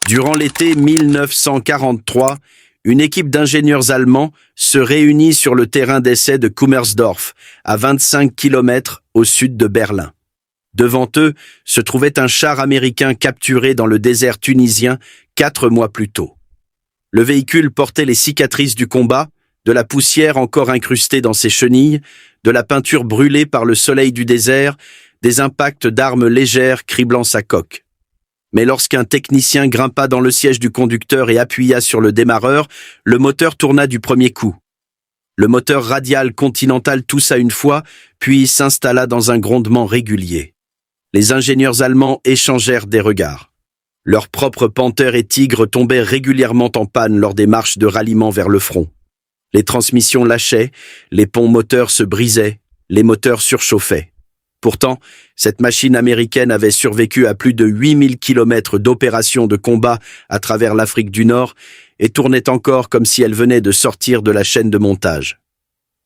Durant l'été 1943, une équipe d'ingénieurs allemands se réunit sur le terrain d'essai de Kummersdorf, à 25 km au sud de Berlin. Devant eux se trouvait un char américain capturé dans le désert tunisien 4 mois plus tôt. Le véhicule portait les cicatrices du combat, de la poussière encore incrustée dans ses chenilles, de la peinture brûlée par le soleil du désert, des impacts d'armes légères criblant sa coque. Mais lorsqu'un technicien grimpa dans le siège du conducteur et appuya sur le démarreur, le moteur tourna du premier coup. Le moteur radial continental toussa une fois, puis s'installa dans un grondement régulier. Les ingénieurs allemands échangèrent des regards. Leurs propres Panther et Tigre tombaient régulièrement en panne lors des marches de ralliement vers le front. Les transmissions lâchaient, les ponts moteurs se brisaient, les moteurs surchauffaient. Pourtant, cette machine américaine avait survécu à plus de 8000 km d'opérations de combat à travers l'Afrique du Nord et tournait encore comme si elle venait de sortir de la chaîne de montage.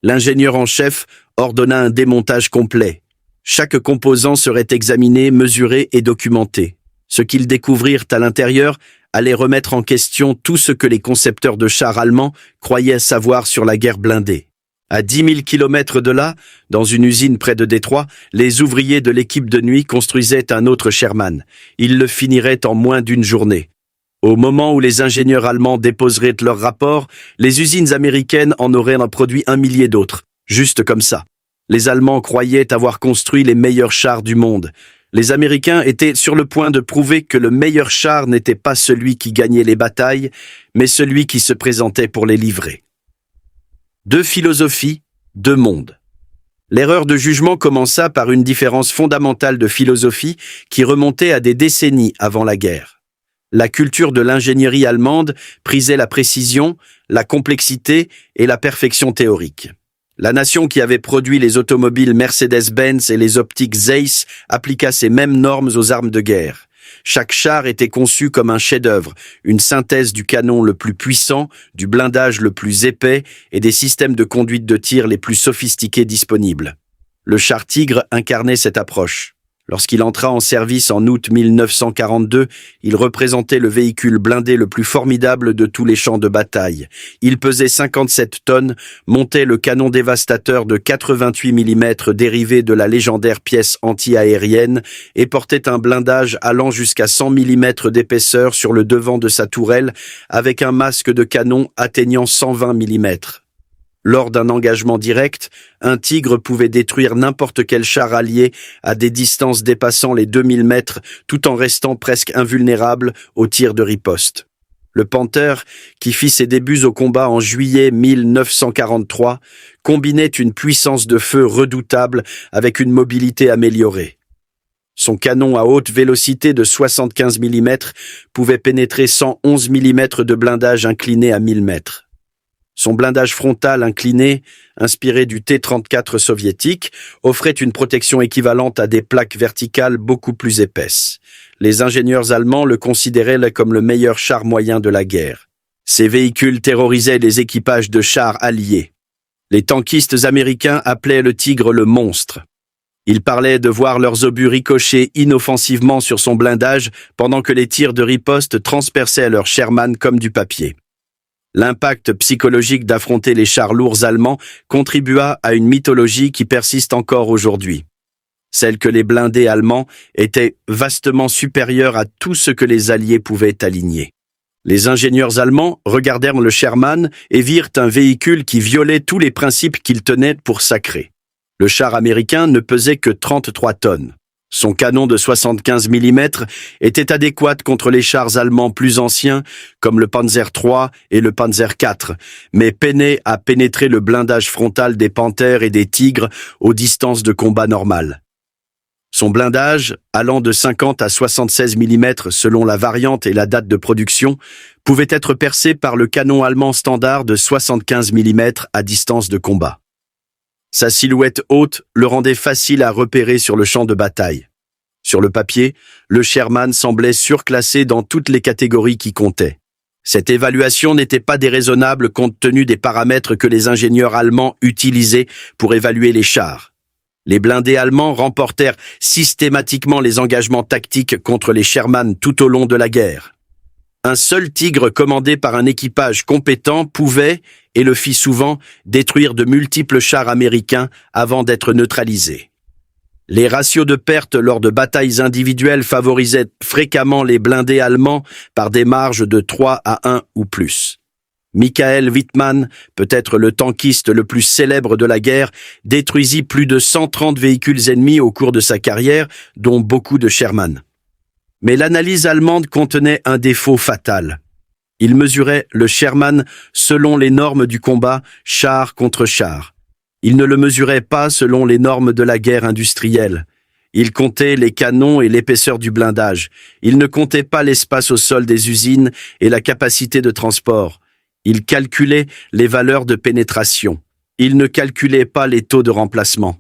L'ingénieur en chef ordonna un démontage complet. Chaque composant serait examiné, mesuré et documenté. Ce qu'ils découvrirent à l'intérieur allait remettre en question tout ce que les concepteurs de chars allemands croyaient savoir sur la guerre blindée. À 10 000 km de là, dans une usine près de Détroit, les ouvriers de l'équipe de nuit construisaient un autre Sherman. Ils le finiraient en moins d'une journée. Au moment où les ingénieurs allemands déposeraient leur rapport, les usines américaines en auraient produit 1 millier d'autres. Juste comme ça. Les Allemands croyaient avoir construit les meilleurs chars du monde. Les Américains étaient sur le point de prouver que le meilleur char n'était pas celui qui gagnait les batailles, mais celui qui se présentait pour les livrer. 2 philosophies, 2 mondes. L'erreur de jugement commença par une différence fondamentale de philosophie qui remontait à des décennies avant la guerre. La culture de l'ingénierie allemande prisait la précision, la complexité et la perfection théorique. La nation qui avait produit les automobiles Mercedes-Benz et les optiques Zeiss appliqua ces mêmes normes aux armes de guerre. Chaque char était conçu comme un chef-d'œuvre, une synthèse du canon le plus puissant, du blindage le plus épais et des systèmes de conduite de tir les plus sophistiqués disponibles. Le char Tigre incarnait cette approche. Lorsqu'il entra en service en août 1942, il représentait le véhicule blindé le plus formidable de tous les champs de bataille. Il pesait 57 tonnes, montait le canon dévastateur de 88 mm dérivé de la légendaire pièce anti-aérienne et portait un blindage allant jusqu'à 100 mm d'épaisseur sur le devant de sa tourelle avec un masque de canon atteignant 120 mm. Lors d'un engagement direct, un Tigre pouvait détruire n'importe quel char allié à des distances dépassant les 2000 mètres tout en restant presque invulnérable aux tirs de riposte. Le Panther, qui fit ses débuts au combat en juillet 1943, combinait une puissance de feu redoutable avec une mobilité améliorée. Son canon à haute vélocité de 75 mm pouvait pénétrer 111 mm de blindage incliné à 1000 mètres. Son blindage frontal incliné, inspiré du T-34 soviétique, offrait une protection équivalente à des plaques verticales beaucoup plus épaisses. Les ingénieurs allemands le considéraient comme le meilleur char moyen de la guerre. Ces véhicules terrorisaient les équipages de chars alliés. Les tankistes américains appelaient le Tigre le monstre. Ils parlaient de voir leurs obus ricocher inoffensivement sur son blindage pendant que les tirs de riposte transperçaient leur Sherman comme du papier. L'impact psychologique d'affronter les chars lourds allemands contribua à une mythologie qui persiste encore aujourd'hui. Celle que les blindés allemands étaient vastement supérieurs à tout ce que les Alliés pouvaient aligner. Les ingénieurs allemands regardèrent le Sherman et virent un véhicule qui violait tous les principes qu'ils tenaient pour sacrés. Le char américain ne pesait que 33 tonnes. Son canon de 75 mm était adéquat contre les chars allemands plus anciens, comme le Panzer III et le Panzer IV, mais peinait à pénétrer le blindage frontal des Panthers et des Tigres aux distances de combat normales. Son blindage, allant de 50 à 76 mm selon la variante et la date de production, pouvait être percé par le canon allemand standard de 75 mm à distance de combat. Sa silhouette haute le rendait facile à repérer sur le champ de bataille. Sur le papier, le Sherman semblait surclassé dans toutes les catégories qui comptaient. Cette évaluation n'était pas déraisonnable compte tenu des paramètres que les ingénieurs allemands utilisaient pour évaluer les chars. Les blindés allemands remportèrent systématiquement les engagements tactiques contre les Sherman tout au long de la guerre. Un seul Tigre commandé par un équipage compétent pouvait, et le fit souvent, détruire de multiples chars américains avant d'être neutralisés. Les ratios de pertes lors de batailles individuelles favorisaient fréquemment les blindés allemands par des marges de 3 à 1 ou plus. Michael Wittmann, peut-être le tankiste le plus célèbre de la guerre, détruisit plus de 130 véhicules ennemis au cours de sa carrière, dont beaucoup de Sherman. Mais l'analyse allemande contenait un défaut fatal. Il mesurait le Sherman selon les normes du combat, char contre char. Il ne le mesurait pas selon les normes de la guerre industrielle. Il comptait les canons et l'épaisseur du blindage. Il ne comptait pas l'espace au sol des usines et la capacité de transport. Il calculait les valeurs de pénétration. Il ne calculait pas les taux de remplacement.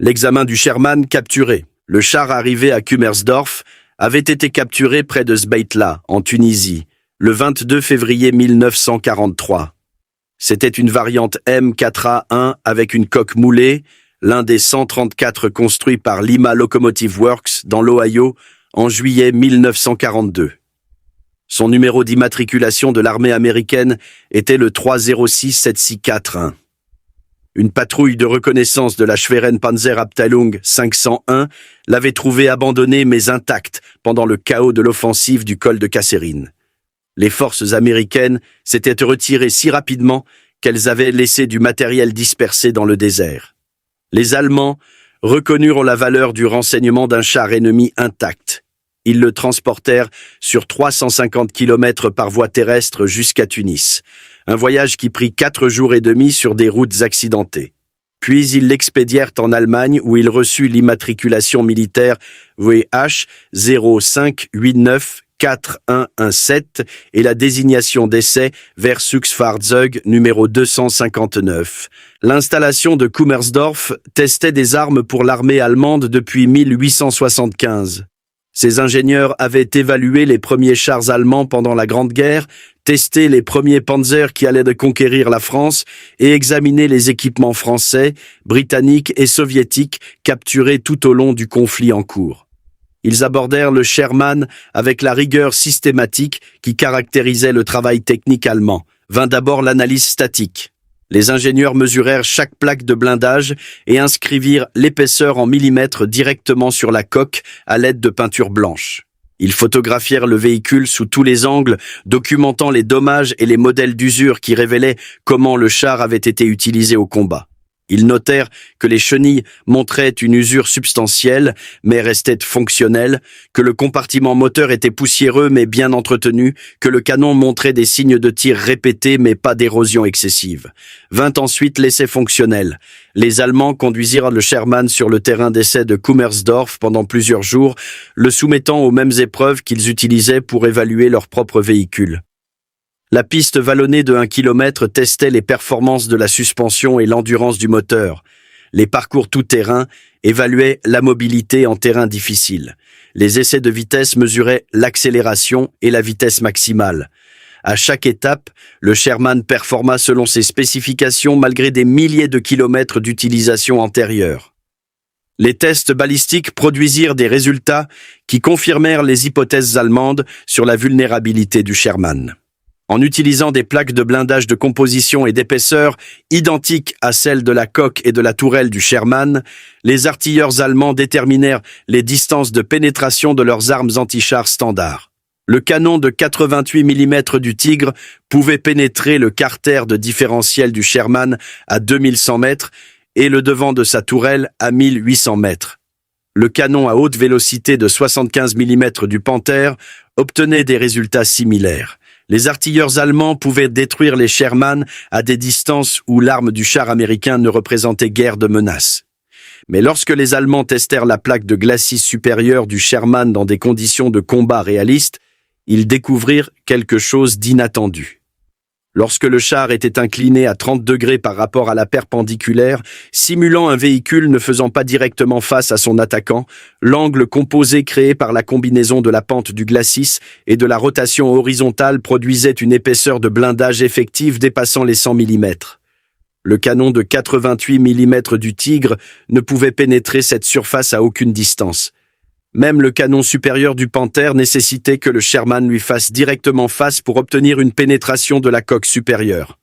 L'examen du Sherman capturé. Le char arrivé à Kummersdorf avait été capturé près de Sbeitla, en Tunisie, le 22 février 1943. C'était une variante M4A1 avec une coque moulée, l'un des 134 construits par Lima Locomotive Works dans l'Ohio en juillet 1942. Son numéro d'immatriculation de l'armée américaine était le 3067641. Une patrouille de reconnaissance de la Schwerenpanzerabteilung 501 l'avait trouvé abandonné mais intact pendant le chaos de l'offensive du col de Kasserine. Les forces américaines s'étaient retirées si rapidement qu'elles avaient laissé du matériel dispersé dans le désert. Les Allemands reconnurent la valeur du renseignement d'un char ennemi intact. Ils le transportèrent sur 350 km par voie terrestre jusqu'à Tunis, un voyage qui prit 4 jours et demi sur des routes accidentées. Puis ils l'expédièrent en Allemagne où il reçut l'immatriculation militaire VH 05894117 et la désignation d'essai Versuchsfahrzeug numéro 259. L'installation de Kummersdorf testait des armes pour l'armée allemande depuis 1875. Ces ingénieurs avaient évalué les premiers chars allemands pendant la Grande Guerre, testé les premiers panzers qui allaient de conquérir la France et examiné les équipements français, britanniques et soviétiques capturés tout au long du conflit en cours. Ils abordèrent le Sherman avec la rigueur systématique qui caractérisait le travail technique allemand. Vint d'abord l'analyse statique. Les ingénieurs mesurèrent chaque plaque de blindage et inscrivirent l'épaisseur en millimètres directement sur la coque à l'aide de peinture blanche. Ils photographièrent le véhicule sous tous les angles, documentant les dommages et les modèles d'usure qui révélaient comment le char avait été utilisé au combat. Ils notèrent que les chenilles montraient une usure substantielle, mais restaient fonctionnelles, que le compartiment moteur était poussiéreux mais bien entretenu, que le canon montrait des signes de tir répétés mais pas d'érosion excessive. Vint ensuite l'essai fonctionnel. Les Allemands conduisirent le Sherman sur le terrain d'essai de Kummersdorf pendant plusieurs jours, le soumettant aux mêmes épreuves qu'ils utilisaient pour évaluer leur propre véhicule. La piste vallonnée de 1 km testait les performances de la suspension et l'endurance du moteur. Les parcours tout-terrain évaluaient la mobilité en terrain difficile. Les essais de vitesse mesuraient l'accélération et la vitesse maximale. À chaque étape, le Sherman performa selon ses spécifications malgré des milliers de kilomètres d'utilisation antérieure. Les tests balistiques produisirent des résultats qui confirmèrent les hypothèses allemandes sur la vulnérabilité du Sherman. En utilisant des plaques de blindage de composition et d'épaisseur identiques à celles de la coque et de la tourelle du Sherman, les artilleurs allemands déterminèrent les distances de pénétration de leurs armes antichars standards. Le canon de 88 mm du Tigre pouvait pénétrer le carter de différentiel du Sherman à 2100 mètres et le devant de sa tourelle à 1800 mètres. Le canon à haute vélocité de 75 mm du Panther obtenait des résultats similaires. Les artilleurs allemands pouvaient détruire les Sherman à des distances où l'arme du char américain ne représentait guère de menace. Mais lorsque les Allemands testèrent la plaque de glacis supérieure du Sherman dans des conditions de combat réalistes, ils découvrirent quelque chose d'inattendu. Lorsque le char était incliné à 30 degrés par rapport à la perpendiculaire, simulant un véhicule ne faisant pas directement face à son attaquant, l'angle composé créé par la combinaison de la pente du glacis et de la rotation horizontale produisait une épaisseur de blindage effective dépassant les 100 mm. Le canon de 88 mm du Tigre ne pouvait pénétrer cette surface à aucune distance. Même le canon supérieur du Panther nécessitait que le Sherman lui fasse directement face pour obtenir une pénétration de la coque supérieure.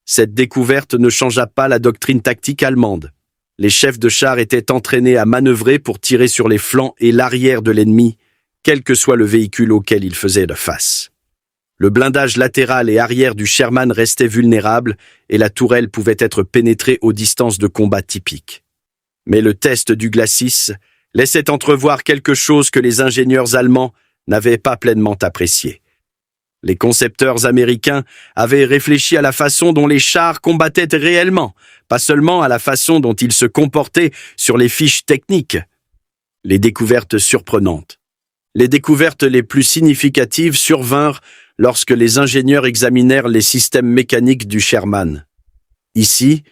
Cette découverte ne changea pas la doctrine tactique allemande. Les chefs de char étaient entraînés à manœuvrer pour tirer sur les flancs et l'arrière de l'ennemi, quel que soit le véhicule auquel il faisait face. Le blindage latéral et arrière du Sherman restait vulnérable et la tourelle pouvait être pénétrée aux distances de combat typiques. Mais le test du Glacis laissait entrevoir quelque chose que les ingénieurs allemands n'avaient pas pleinement apprécié. Les concepteurs américains avaient réfléchi à la façon dont les chars combattaient réellement, pas seulement à la façon dont ils se comportaient sur les fiches techniques. Les découvertes surprenantes. Les découvertes les plus significatives survinrent lorsque les ingénieurs examinèrent les systèmes mécaniques du Sherman. Ici,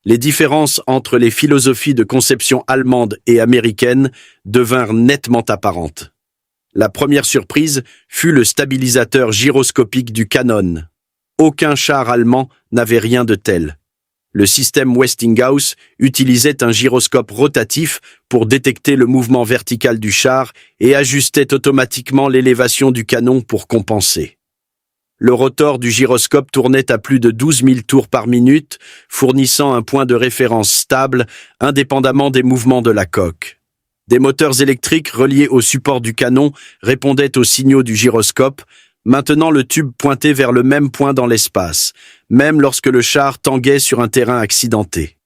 les différences entre les philosophies de conception allemandes et américaines devinrent nettement apparentes. La première surprise fut le stabilisateur gyroscopique du canon. Aucun char allemand n'avait rien de tel. Le système Westinghouse utilisait un gyroscope rotatif pour détecter le mouvement vertical du char et ajustait automatiquement l'élévation du canon pour compenser. Le rotor du gyroscope tournait à plus de 12 000 tours par minute, fournissant un point de référence stable, indépendamment des mouvements de la coque. Des moteurs électriques reliés au support du canon répondaient aux signaux du gyroscope, maintenant le tube pointait vers le même point dans l'espace, même lorsque le char tanguait sur un terrain accidenté.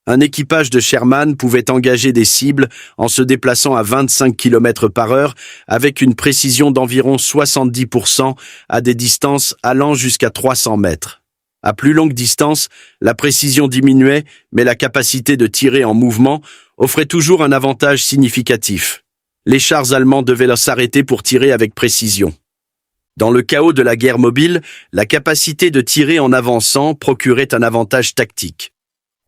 Un équipage de Sherman pouvait engager des cibles en se déplaçant à 25 km/h avec une précision d'environ 70% à des distances allant jusqu'à 300 mètres. À plus longue distance, la précision diminuait, mais la capacité de tirer en mouvement offrait toujours un avantage significatif. Les chars allemands devaient s'arrêter pour tirer avec précision. Dans le chaos de la guerre mobile, la capacité de tirer en avançant procurait un avantage tactique.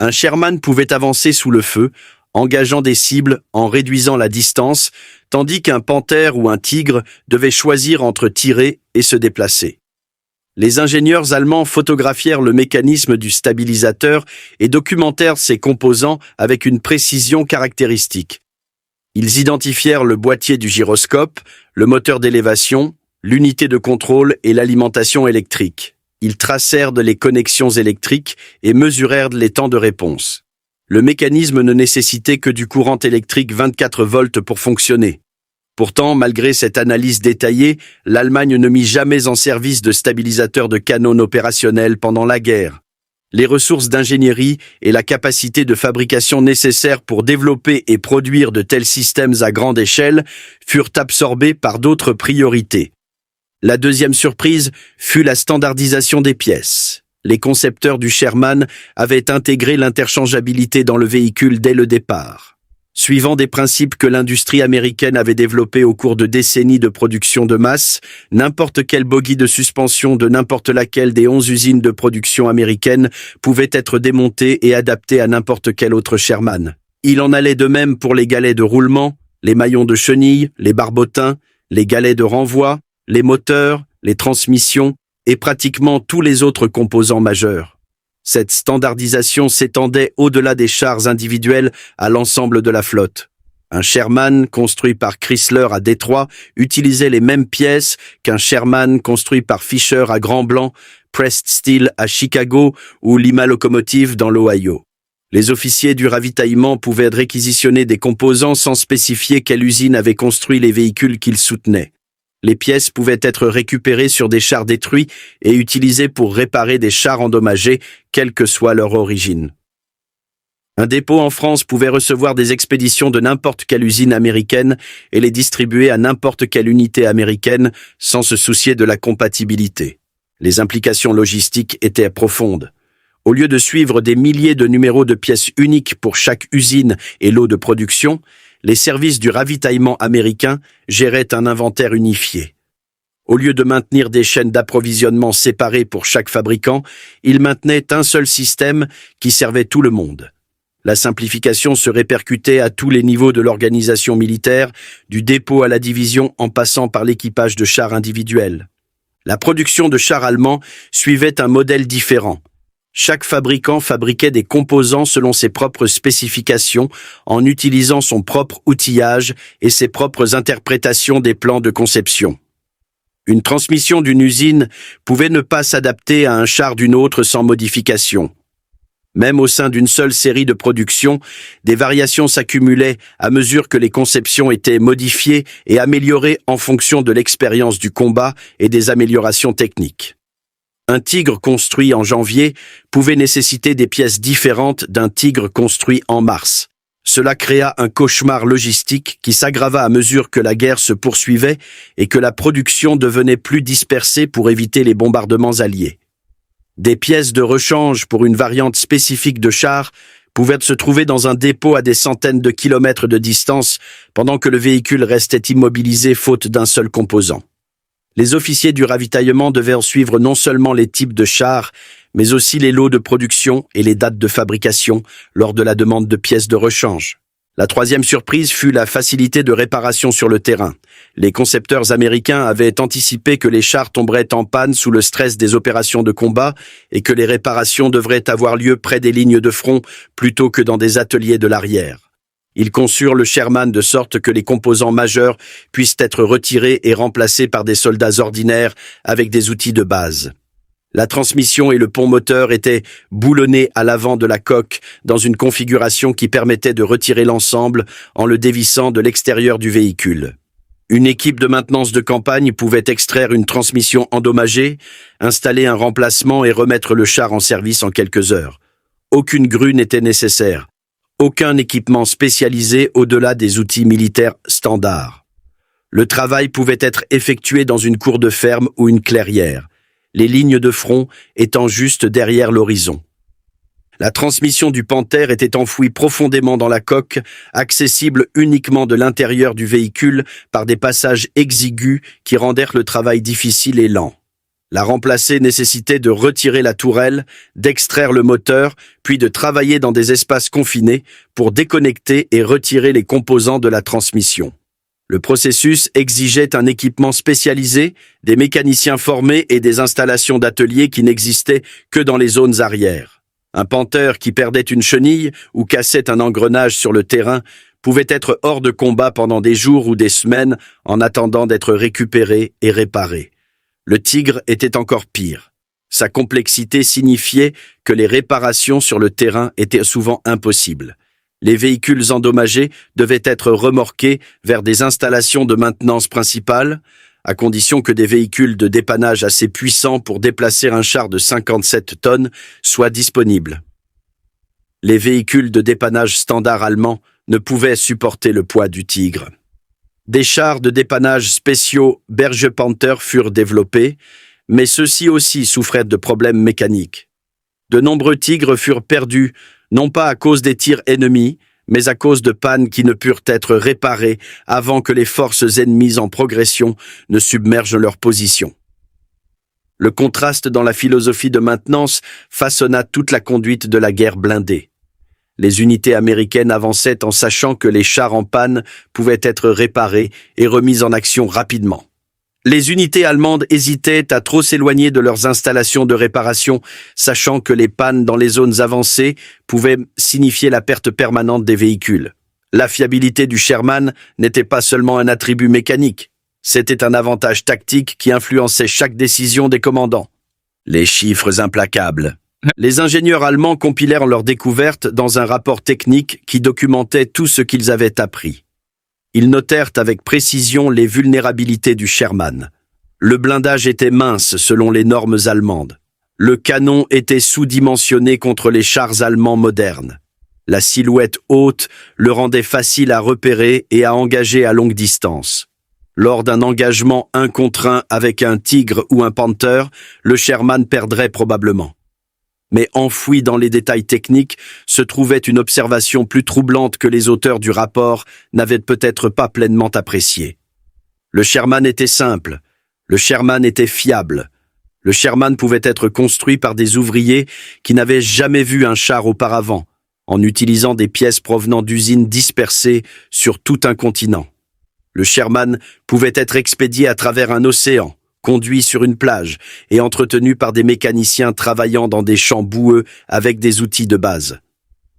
Un Sherman pouvait avancer sous le feu, engageant des cibles en réduisant la distance, tandis qu'un Panther ou un Tigre devait choisir entre tirer et se déplacer. Les ingénieurs allemands photographièrent le mécanisme du stabilisateur et documentèrent ses composants avec une précision caractéristique. Ils identifièrent le boîtier du gyroscope, le moteur d'élévation, l'unité de contrôle et l'alimentation électrique. Ils tracèrent les connexions électriques et mesurèrent les temps de réponse. Le mécanisme ne nécessitait que du courant électrique 24 volts pour fonctionner. Pourtant, malgré cette analyse détaillée, l'Allemagne ne mit jamais en service de stabilisateur de canon opérationnel pendant la guerre. Les ressources d'ingénierie et la capacité de fabrication nécessaires pour développer et produire de tels systèmes à grande échelle furent absorbées par d'autres priorités. La deuxième surprise fut la standardisation des pièces. Les concepteurs du Sherman avaient intégré l'interchangeabilité dans le véhicule dès le départ. Suivant des principes que l'industrie américaine avait développés au cours de décennies de production de masse, n'importe quel bogie de suspension de n'importe laquelle des 11 usines de production américaines pouvait être démonté et adapté à n'importe quel autre Sherman. Il en allait de même pour les galets de roulement, les maillons de chenille, les barbotins, les galets de renvoi, les moteurs, les transmissions et pratiquement tous les autres composants majeurs. Cette standardisation s'étendait au-delà des chars individuels à l'ensemble de la flotte. Un Sherman construit par Chrysler à Détroit utilisait les mêmes pièces qu'un Sherman construit par Fisher à Grand Blanc, Pressed Steel à Chicago ou Lima Locomotive dans l'Ohio. Les officiers du ravitaillement pouvaient réquisitionner des composants sans spécifier quelle usine avait construit les véhicules qu'ils soutenaient. Les pièces pouvaient être récupérées sur des chars détruits et utilisées pour réparer des chars endommagés, quelle que soit leur origine. Un dépôt en France pouvait recevoir des expéditions de n'importe quelle usine américaine et les distribuer à n'importe quelle unité américaine sans se soucier de la compatibilité. Les implications logistiques étaient profondes. Au lieu de suivre des milliers de numéros de pièces uniques pour chaque usine et lot de production, les services du ravitaillement américain géraient un inventaire unifié. Au lieu de maintenir des chaînes d'approvisionnement séparées pour chaque fabricant, ils maintenaient un seul système qui servait tout le monde. La simplification se répercutait à tous les niveaux de l'organisation militaire, du dépôt à la division en passant par l'équipage de chars individuels. La production de chars allemands suivait un modèle différent. Chaque fabricant fabriquait des composants selon ses propres spécifications, en utilisant son propre outillage et ses propres interprétations des plans de conception. Une transmission d'une usine pouvait ne pas s'adapter à un char d'une autre sans modification. Même au sein d'une seule série de production, des variations s'accumulaient à mesure que les conceptions étaient modifiées et améliorées en fonction de l'expérience du combat et des améliorations techniques. Un Tigre construit en janvier pouvait nécessiter des pièces différentes d'un Tigre construit en mars. Cela créa un cauchemar logistique qui s'aggrava à mesure que la guerre se poursuivait et que la production devenait plus dispersée pour éviter les bombardements alliés. Des pièces de rechange pour une variante spécifique de char pouvaient se trouver dans un dépôt à des centaines de kilomètres de distance pendant que le véhicule restait immobilisé faute d'un seul composant. Les officiers du ravitaillement devaient en suivre non seulement les types de chars, mais aussi les lots de production et les dates de fabrication lors de la demande de pièces de rechange. La troisième surprise fut la facilité de réparation sur le terrain. Les concepteurs américains avaient anticipé que les chars tomberaient en panne sous le stress des opérations de combat et que les réparations devraient avoir lieu près des lignes de front plutôt que dans des ateliers de l'arrière. Ils conçurent le Sherman de sorte que les composants majeurs puissent être retirés et remplacés par des soldats ordinaires avec des outils de base. La transmission et le pont moteur étaient boulonnés à l'avant de la coque dans une configuration qui permettait de retirer l'ensemble en le dévissant de l'extérieur du véhicule. Une équipe de maintenance de campagne pouvait extraire une transmission endommagée, installer un remplacement et remettre le char en service en quelques heures. Aucune grue n'était nécessaire. Aucun équipement spécialisé au-delà des outils militaires standards. Le travail pouvait être effectué dans une cour de ferme ou une clairière, les lignes de front étant juste derrière l'horizon. La transmission du Panther était enfouie profondément dans la coque, accessible uniquement de l'intérieur du véhicule par des passages exigus qui rendèrent le travail difficile et lent. La remplacer nécessitait de retirer la tourelle, d'extraire le moteur, puis de travailler dans des espaces confinés pour déconnecter et retirer les composants de la transmission. Le processus exigeait un équipement spécialisé, des mécaniciens formés et des installations d'ateliers qui n'existaient que dans les zones arrières. Un Panther qui perdait une chenille ou cassait un engrenage sur le terrain pouvait être hors de combat pendant des jours ou des semaines en attendant d'être récupéré et réparé. Le Tigre était encore pire. Sa complexité signifiait que les réparations sur le terrain étaient souvent impossibles. Les véhicules endommagés devaient être remorqués vers des installations de maintenance principales, à condition que des véhicules de dépannage assez puissants pour déplacer un char de 57 tonnes soient disponibles. Les véhicules de dépannage standard allemands ne pouvaient supporter le poids du Tigre. Des chars de dépannage spéciaux Berge Panther furent développés, mais ceux-ci aussi souffraient de problèmes mécaniques. De nombreux Tigres furent perdus, non pas à cause des tirs ennemis, mais à cause de pannes qui ne purent être réparées avant que les forces ennemies en progression ne submergent leur position. Le contraste dans la philosophie de maintenance façonna toute la conduite de la guerre blindée. Les unités américaines avançaient en sachant que les chars en panne pouvaient être réparés et remis en action rapidement. Les unités allemandes hésitaient à trop s'éloigner de leurs installations de réparation, sachant que les pannes dans les zones avancées pouvaient signifier la perte permanente des véhicules. La fiabilité du Sherman n'était pas seulement un attribut mécanique, c'était un avantage tactique qui influençait chaque décision des commandants. Les chiffres implacables. Les ingénieurs allemands compilèrent leurs découvertes dans un rapport technique qui documentait tout ce qu'ils avaient appris. Ils notèrent avec précision les vulnérabilités du Sherman. Le blindage était mince selon les normes allemandes. Le canon était sous-dimensionné contre les chars allemands modernes. La silhouette haute le rendait facile à repérer et à engager à longue distance. Lors d'un engagement 1 contre 1 avec un Tigre ou un Panther, le Sherman perdrait probablement. Mais enfoui dans les détails techniques se trouvait une observation plus troublante que les auteurs du rapport n'avaient peut-être pas pleinement appréciée. Le Sherman était simple, le Sherman était fiable. Le Sherman pouvait être construit par des ouvriers qui n'avaient jamais vu un char auparavant, en utilisant des pièces provenant d'usines dispersées sur tout un continent. Le Sherman pouvait être expédié à travers un océan, conduit sur une plage et entretenu par des mécaniciens travaillant dans des champs boueux avec des outils de base.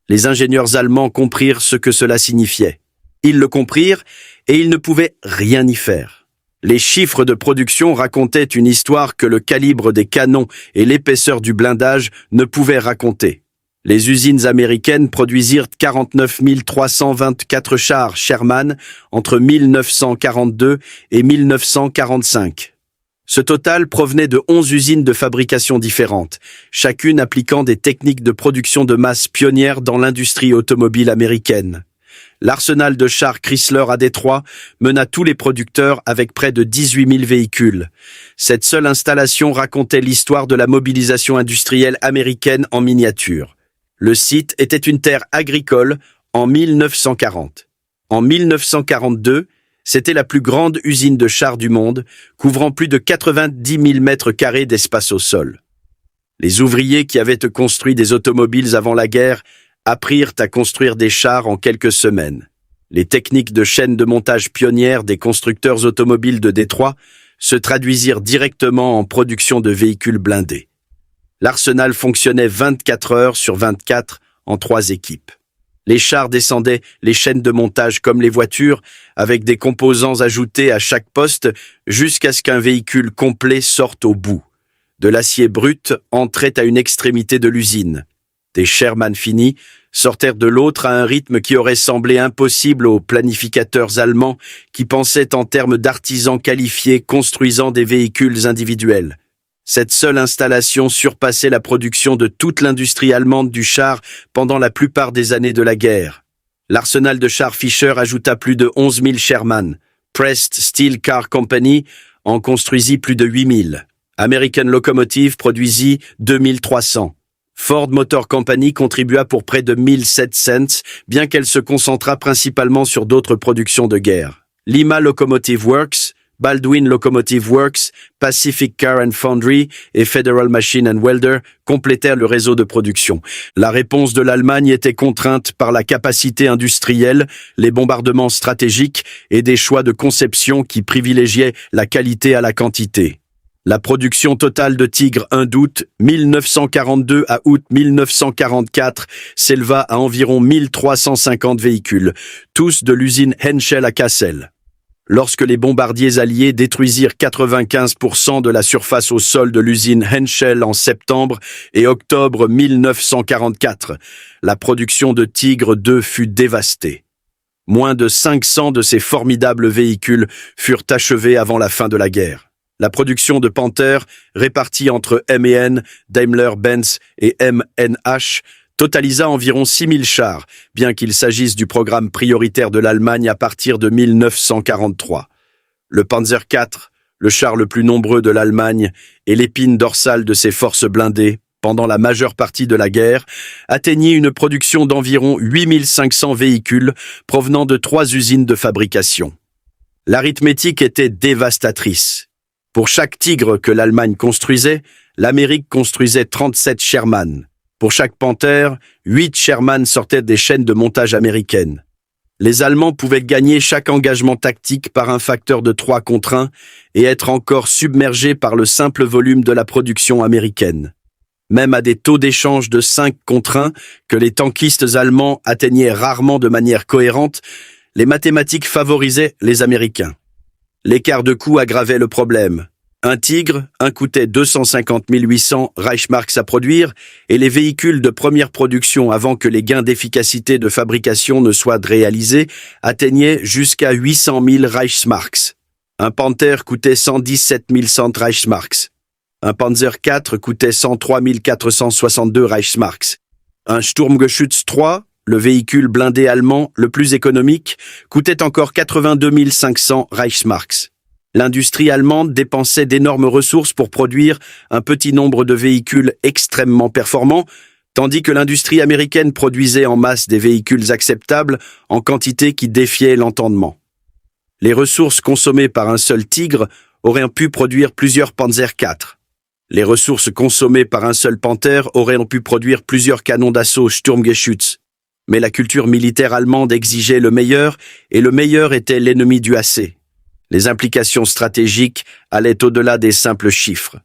Les ingénieurs allemands comprirent ce que cela signifiait. Ils le comprirent et ils ne pouvaient rien y faire. Les chiffres de production racontaient une histoire que le calibre des canons et l'épaisseur du blindage ne pouvaient raconter. Les usines américaines produisirent 49 324 chars Sherman entre 1942 et 1945. Ce total provenait de 11 usines de fabrication différentes, chacune appliquant des techniques de production de masse pionnières dans l'industrie automobile américaine. L'arsenal de chars Chrysler à Détroit mena tous les producteurs avec près de 18 000 véhicules. Cette seule installation racontait l'histoire de la mobilisation industrielle américaine en miniature. Le site était une terre agricole en 1940. En 1942, c'était la plus grande usine de chars du monde, couvrant plus de 90 000 mètres carrés d'espace au sol. Les ouvriers qui avaient construit des automobiles avant la guerre apprirent à construire des chars en quelques semaines. Les techniques de chaîne de montage pionnières des constructeurs automobiles de Détroit se traduisirent directement en production de véhicules blindés. L'arsenal fonctionnait 24 heures sur 24 en 3 équipes. Les chars descendaient les chaînes de montage comme les voitures, avec des composants ajoutés à chaque poste jusqu'à ce qu'un véhicule complet sorte au bout. De l'acier brut entrait à une extrémité de l'usine. Des Sherman finis sortèrent de l'autre à un rythme qui aurait semblé impossible aux planificateurs allemands qui pensaient en termes d'artisans qualifiés construisant des véhicules individuels. Cette seule installation surpassait la production de toute l'industrie allemande du char pendant la plupart des années de la guerre. L'arsenal de chars Fischer ajouta plus de 11 000 Sherman. Pressed Steel Car Company en construisit plus de 8 000. American Locomotive produisit 2 300. Ford Motor Company contribua pour près de 1 700, bien qu'elle se concentrât principalement sur d'autres productions de guerre. Lima Locomotive Works, Baldwin Locomotive Works, Pacific Car and Foundry et Federal Machine and Welder complétèrent le réseau de production. La réponse de l'Allemagne était contrainte par la capacité industrielle, les bombardements stratégiques et des choix de conception qui privilégiaient la qualité à la quantité. La production totale de Tigre 1 d'août 1942 à août 1944 s'éleva à environ 1350 véhicules, tous de l'usine Henschel à Kassel. Lorsque les bombardiers alliés détruisirent 95% de la surface au sol de l'usine Henschel en septembre et octobre 1944, la production de Tigre 2 fut dévastée. Moins de 500 de ces formidables véhicules furent achevés avant la fin de la guerre. La production de Panther, répartie entre MEN, Daimler-Benz et MNH, totalisa environ 6 000 chars, bien qu'il s'agisse du programme prioritaire de l'Allemagne à partir de 1943. Le Panzer IV, le char le plus nombreux de l'Allemagne et l'épine dorsale de ses forces blindées, pendant la majeure partie de la guerre, atteignit une production d'environ 8 500 véhicules provenant de 3 usines de fabrication. L'arithmétique était dévastatrice. Pour chaque Tigre que l'Allemagne construisait, l'Amérique construisait 37 Sherman. Pour chaque Panther, 8 Sherman sortaient des chaînes de montage américaines. Les Allemands pouvaient gagner chaque engagement tactique par un facteur de 3 contre 1 et être encore submergés par le simple volume de la production américaine. Même à des taux d'échange de 5 contre 1 que les tankistes allemands atteignaient rarement de manière cohérente, les mathématiques favorisaient les Américains. L'écart de coût aggravait le problème. Un Tigre, coûtait 250 800 Reichsmarks à produire et les véhicules de première production avant que les gains d'efficacité de fabrication ne soient réalisés atteignaient jusqu'à 800 000 Reichsmarks. Un Panther coûtait 117 100 Reichsmarks. Un Panzer IV coûtait 103 462 Reichsmarks. Un Sturmgeschütz III, le véhicule blindé allemand le plus économique, coûtait encore 82 500 Reichsmarks. L'industrie allemande dépensait d'énormes ressources pour produire un petit nombre de véhicules extrêmement performants, tandis que l'industrie américaine produisait en masse des véhicules acceptables en quantité qui défiait l'entendement. Les ressources consommées par un seul Tigre auraient pu produire plusieurs Panzer IV. Les ressources consommées par un seul Panther auraient pu produire plusieurs canons d'assaut Sturmgeschütz. Mais la culture militaire allemande exigeait le meilleur, et le meilleur était l'ennemi du assez. Les implications stratégiques allaient au-delà des simples chiffres.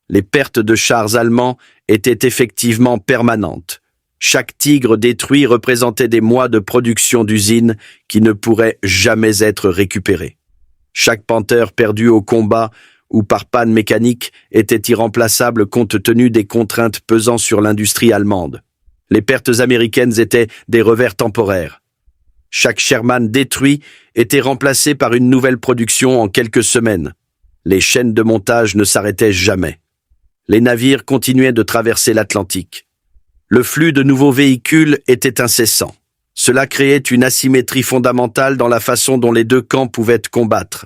Les pertes de chars allemands étaient effectivement permanentes. Chaque Tigre détruit représentait des mois de production d'usines qui ne pourraient jamais être récupérés. Chaque Panther perdu au combat ou par panne mécanique était irremplaçable compte tenu des contraintes pesant sur l'industrie allemande. Les pertes américaines étaient des revers temporaires. Chaque Sherman détruit était remplacé par une nouvelle production en quelques semaines. Les chaînes de montage ne s'arrêtaient jamais. Les navires continuaient de traverser l'Atlantique. Le flux de nouveaux véhicules était incessant. Cela créait une asymétrie fondamentale dans la façon dont les deux camps pouvaient combattre.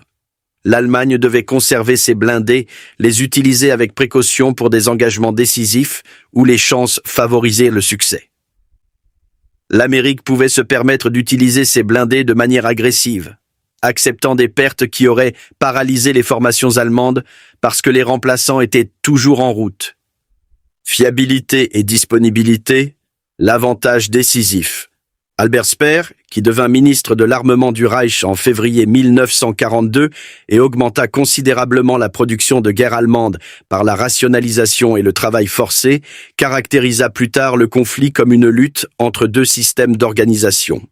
L'Allemagne devait conserver ses blindés, les utiliser avec précaution pour des engagements décisifs où les chances favorisaient le succès. L'Amérique pouvait se permettre d'utiliser ses blindés de manière agressive, acceptant des pertes qui auraient paralysé les formations allemandes parce que les remplaçants étaient toujours en route. Fiabilité et disponibilité, l'avantage décisif. Albert Speer, qui devint ministre de l'armement du Reich en février 1942 et augmenta considérablement la production de guerre allemande par la rationalisation et le travail forcé, caractérisa plus tard le conflit comme une lutte entre deux systèmes d'organisation.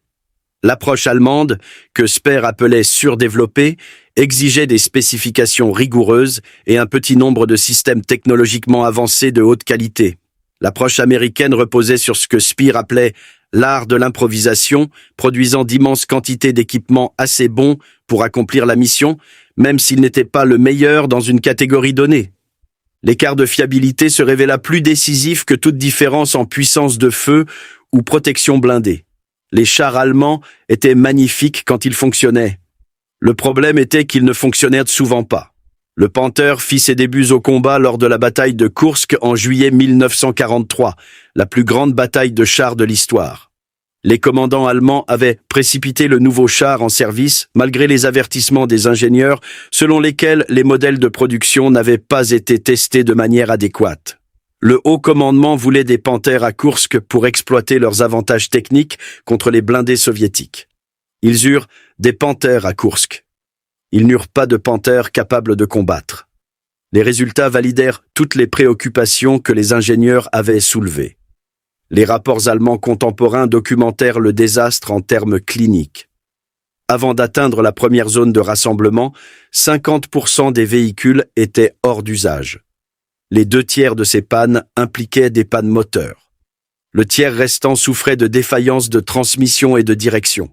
L'approche allemande, que Speer appelait surdéveloppée, exigeait des spécifications rigoureuses et un petit nombre de systèmes technologiquement avancés de haute qualité. L'approche américaine reposait sur ce que Speer appelait l'art de l'improvisation, produisant d'immenses quantités d'équipements assez bons pour accomplir la mission, même s'il n'était pas le meilleur dans une catégorie donnée. L'écart de fiabilité se révéla plus décisif que toute différence en puissance de feu ou protection blindée. Les chars allemands étaient magnifiques quand ils fonctionnaient. Le problème était qu'ils ne fonctionnaient souvent pas. Le Panther fit ses débuts au combat lors de la bataille de Kursk en juillet 1943, la plus grande bataille de chars de l'histoire. Les commandants allemands avaient précipité le nouveau char en service malgré les avertissements des ingénieurs selon lesquels les modèles de production n'avaient pas été testés de manière adéquate. Le haut commandement voulait des Panthers à Kursk pour exploiter leurs avantages techniques contre les blindés soviétiques. Ils eurent des Panthers à Kursk. Ils n'eurent pas de Panthers capables de combattre. Les résultats validèrent toutes les préoccupations que les ingénieurs avaient soulevées. Les rapports allemands contemporains documentèrent le désastre en termes cliniques. Avant d'atteindre la première zone de rassemblement, 50% des véhicules étaient hors d'usage. Les 2/3 de ces pannes impliquaient des pannes moteurs. Le tiers restant souffrait de défaillances de transmission et de direction.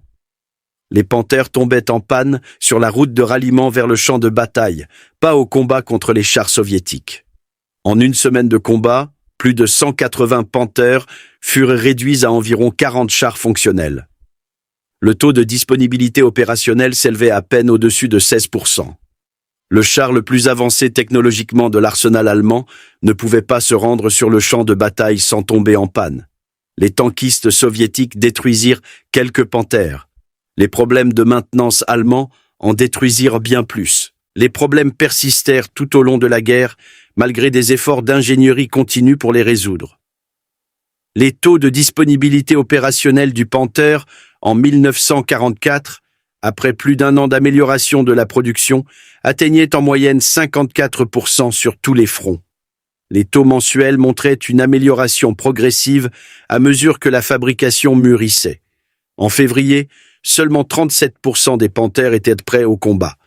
Les Panthers tombaient en panne sur la route de ralliement vers le champ de bataille, pas au combat contre les chars soviétiques. En une semaine de combat, plus de 180 Panthers furent réduits à environ 40 chars fonctionnels. Le taux de disponibilité opérationnelle s'élevait à peine au-dessus de 16%. Le char le plus avancé technologiquement de l'arsenal allemand ne pouvait pas se rendre sur le champ de bataille sans tomber en panne. Les tankistes soviétiques détruisirent quelques Panthers. Les problèmes de maintenance allemands en détruisirent bien plus. Les problèmes persistèrent tout au long de la guerre, malgré des efforts d'ingénierie continus pour les résoudre. Les taux de disponibilité opérationnelle du Panther en 1944, après plus d'un an d'amélioration de la production, atteignaient en moyenne 54% sur tous les fronts. Les taux mensuels montraient une amélioration progressive à mesure que la fabrication mûrissait. En février, seulement 37% des Panthers étaient prêts au combat.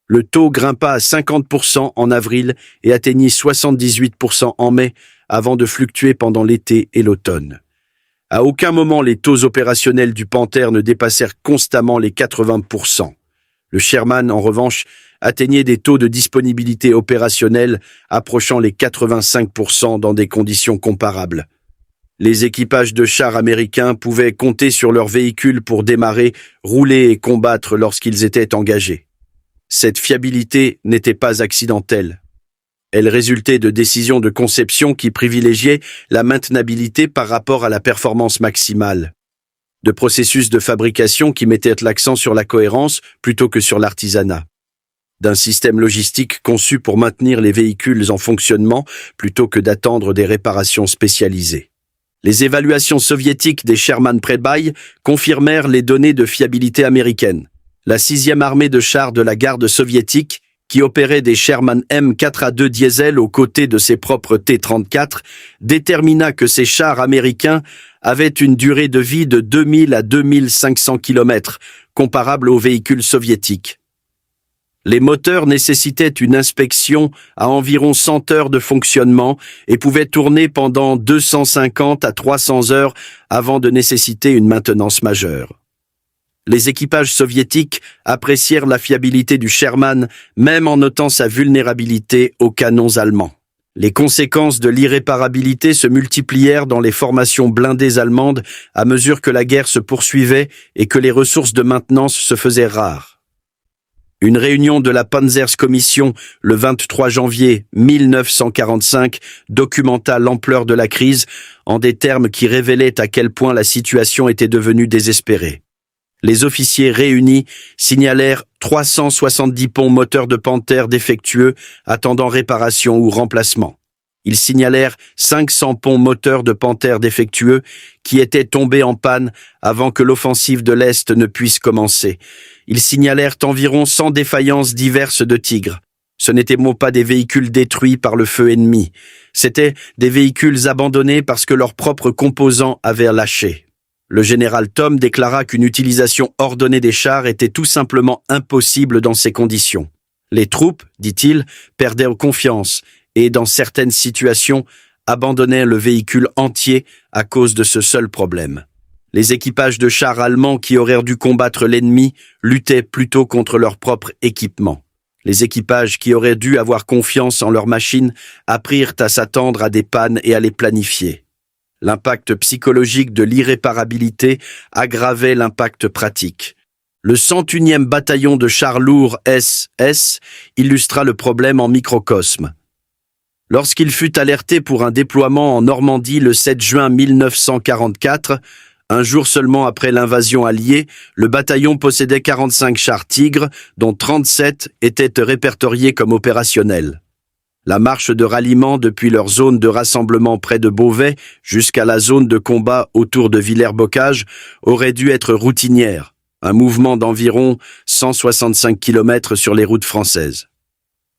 Le taux grimpa à 50% en avril et atteignit 78% en mai, avant de fluctuer pendant l'été et l'automne. À aucun moment les taux opérationnels du Panther ne dépassèrent constamment les 80%. Le Sherman, en revanche, atteignait des taux de disponibilité opérationnelle approchant les 85% dans des conditions comparables. Les équipages de chars américains pouvaient compter sur leurs véhicules pour démarrer, rouler et combattre lorsqu'ils étaient engagés. Cette fiabilité n'était pas accidentelle. Elle résultait de décisions de conception qui privilégiaient la maintenabilité par rapport à la performance maximale, de processus de fabrication qui mettaient l'accent sur la cohérence plutôt que sur l'artisanat, d'un système logistique conçu pour maintenir les véhicules en fonctionnement plutôt que d'attendre des réparations spécialisées. Les évaluations soviétiques des Sherman Predbuy confirmèrent les données de fiabilité américaines. La 6e armée de chars de la garde soviétique, qui opérait des Sherman M4A2 diesel aux côtés de ses propres T-34, détermina que ces chars américains avaient une durée de vie de 2000 à 2500 km, comparable aux véhicules soviétiques. Les moteurs nécessitaient une inspection à environ 100 heures de fonctionnement et pouvaient tourner pendant 250 à 300 heures avant de nécessiter une maintenance majeure. Les équipages soviétiques apprécièrent la fiabilité du Sherman, même en notant sa vulnérabilité aux canons allemands. Les conséquences de l'irréparabilité se multiplièrent dans les formations blindées allemandes à mesure que la guerre se poursuivait et que les ressources de maintenance se faisaient rares. Une réunion de la Panzerkommission le 23 janvier 1945 documenta l'ampleur de la crise en des termes qui révélaient à quel point la situation était devenue désespérée. Les officiers réunis signalèrent 370 ponts moteurs de Panther défectueux attendant réparation ou remplacement. Ils signalèrent 500 ponts moteurs de Panther défectueux qui étaient tombés en panne avant que l'offensive de l'Est ne puisse commencer. Ils signalèrent environ 100 défaillances diverses de Tigre. Ce n'étaient pas des véhicules détruits par le feu ennemi. C'étaient des véhicules abandonnés parce que leurs propres composants avaient lâché. Le général Tom déclara qu'une utilisation ordonnée des chars était tout simplement impossible dans ces conditions. Les troupes, dit-il, perdaient confiance et, dans certaines situations, abandonnaient le véhicule entier à cause de ce seul problème. Les équipages de chars allemands qui auraient dû combattre l'ennemi luttaient plutôt contre leur propre équipement. Les équipages qui auraient dû avoir confiance en leurs machines apprirent à s'attendre à des pannes et à les planifier. L'impact psychologique de l'irréparabilité aggravait l'impact pratique. Le 101e bataillon de chars lourds SS illustra le problème en microcosme. Lorsqu'il fut alerté pour un déploiement en Normandie le 7 juin 1944, un jour seulement après l'invasion alliée, le bataillon possédait 45 chars Tigre, dont 37 étaient répertoriés comme opérationnels. La marche de ralliement depuis leur zone de rassemblement près de Beauvais jusqu'à la zone de combat autour de Villers-Bocage aurait dû être routinière, un mouvement d'environ 165 km sur les routes françaises.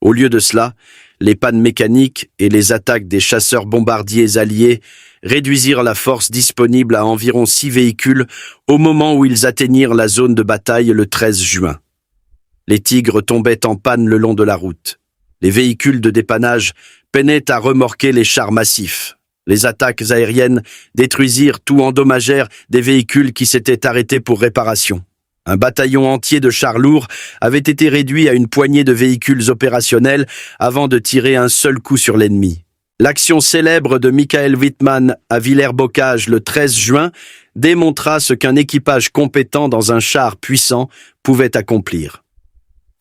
Au lieu de cela, les pannes mécaniques et les attaques des chasseurs-bombardiers alliés réduisirent la force disponible à environ 6 véhicules au moment où ils atteignirent la zone de bataille le 13 juin. Les Tigres tombaient en panne le long de la route. Les véhicules de dépannage peinaient à remorquer les chars massifs. Les attaques aériennes détruisirent ou endommagèrent des véhicules qui s'étaient arrêtés pour réparation. Un bataillon entier de chars lourds avait été réduit à une poignée de véhicules opérationnels avant de tirer un seul coup sur l'ennemi. L'action célèbre de Michael Wittmann à Villers-Bocage le 13 juin démontra ce qu'un équipage compétent dans un char puissant pouvait accomplir.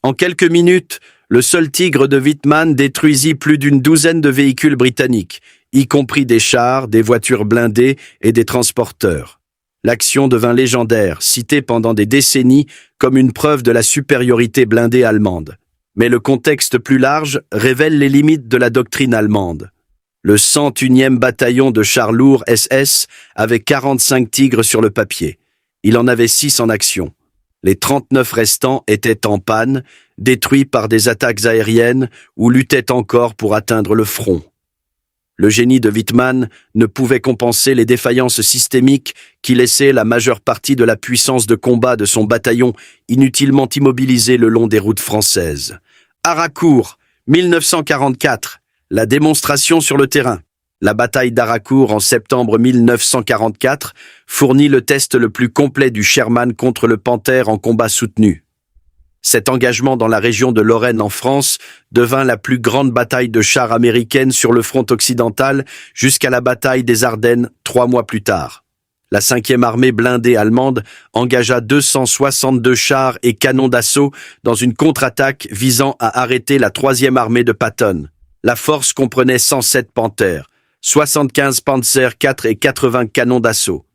En quelques minutes, le seul Tigre de Wittmann détruisit plus d'une douzaine de véhicules britanniques, y compris des chars, des voitures blindées et des transporteurs. L'action devint légendaire, citée pendant des décennies comme une preuve de la supériorité blindée allemande. Mais le contexte plus large révèle les limites de la doctrine allemande. Le 101e bataillon de chars lourds SS avait 45 Tigres sur le papier. Il en avait 6 en action. Les 39 restants étaient en panne, détruits par des attaques aériennes ou luttaient encore pour atteindre le front. Le génie de Wittmann ne pouvait compenser les défaillances systémiques qui laissaient la majeure partie de la puissance de combat de son bataillon inutilement immobilisée le long des routes françaises. Haraucourt, 1944, la démonstration sur le terrain. La bataille d'Haraucourt en septembre 1944 fournit le test le plus complet du Sherman contre le Panther en combat soutenu. Cet engagement dans la région de Lorraine en France devint la plus grande bataille de chars américaine sur le front occidental jusqu'à la bataille des Ardennes 3 mois plus tard. La 5e armée blindée allemande engagea 262 chars et canons d'assaut dans une contre-attaque visant à arrêter la 3e armée de Patton. La force comprenait 107 Panthers, 75 Panzer IV et 80 canons d'assaut.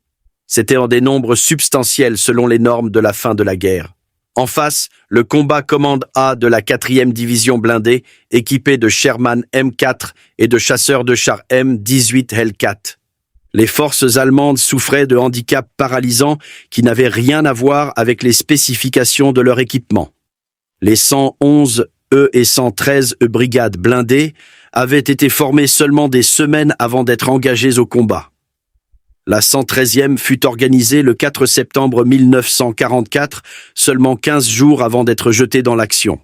C'était en des nombres substantiels selon les normes de la fin de la guerre. En face, le combat commande A de la 4e division blindée, équipée de Sherman M4 et de chasseurs de chars M18 Hellcat. Les forces allemandes souffraient de handicaps paralysants qui n'avaient rien à voir avec les spécifications de leur équipement. Les 111E et 113E brigades blindées avaient été formées seulement des semaines avant d'être engagées au combat. La 113e fut organisée le 4 septembre 1944, seulement 15 jours avant d'être jetée dans l'action.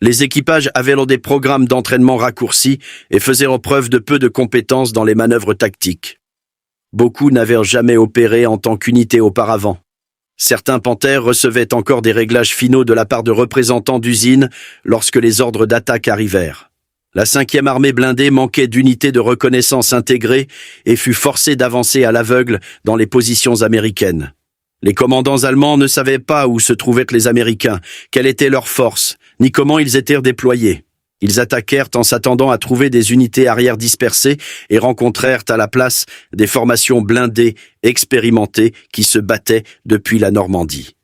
Les équipages avaient alors des programmes d'entraînement raccourcis et faisaient preuve de peu de compétences dans les manœuvres tactiques. Beaucoup n'avaient jamais opéré en tant qu'unité auparavant. Certains panthères recevaient encore des réglages finaux de la part de représentants d'usines lorsque les ordres d'attaque arrivèrent. La 5e armée blindée manquait d'unités de reconnaissance intégrées et fut forcée d'avancer à l'aveugle dans les positions américaines. Les commandants allemands ne savaient pas où se trouvaient les Américains, quelle était leur force, ni comment ils étaient déployés. Ils attaquèrent en s'attendant à trouver des unités arrière dispersées et rencontrèrent à la place des formations blindées expérimentées qui se battaient depuis la Normandie.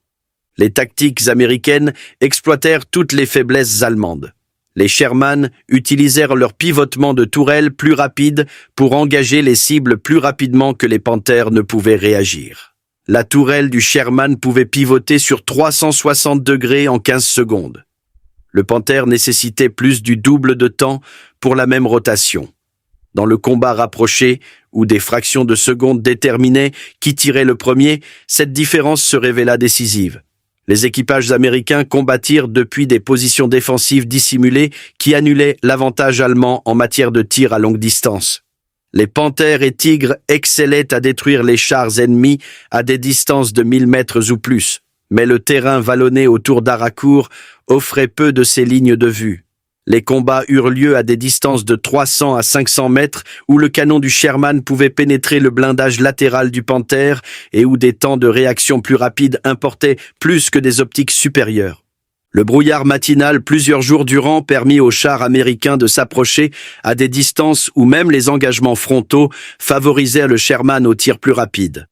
Les tactiques américaines exploitèrent toutes les faiblesses allemandes. Les Sherman utilisèrent leur pivotement de tourelles plus rapide pour engager les cibles plus rapidement que les panthères ne pouvaient réagir. La tourelle du Sherman pouvait pivoter sur 360 degrés en 15 secondes. Le panthère nécessitait plus du double de temps pour la même rotation. Dans le combat rapproché, où des fractions de secondes déterminaient qui tirait le premier, cette différence se révéla décisive. Les équipages américains combattirent depuis des positions défensives dissimulées qui annulaient l'avantage allemand en matière de tir à longue distance. Les panthères et tigres excellaient à détruire les chars ennemis à des distances de 1000 mètres ou plus, mais le terrain vallonné autour d'Haracourt offrait peu de ces lignes de vue. Les combats eurent lieu à des distances de 300 à 500 mètres où le canon du Sherman pouvait pénétrer le blindage latéral du Panther et où des temps de réaction plus rapides importaient plus que des optiques supérieures. Le brouillard matinal plusieurs jours durant permit aux chars américains de s'approcher à des distances où même les engagements frontaux favorisèrent le Sherman au tir plus rapide.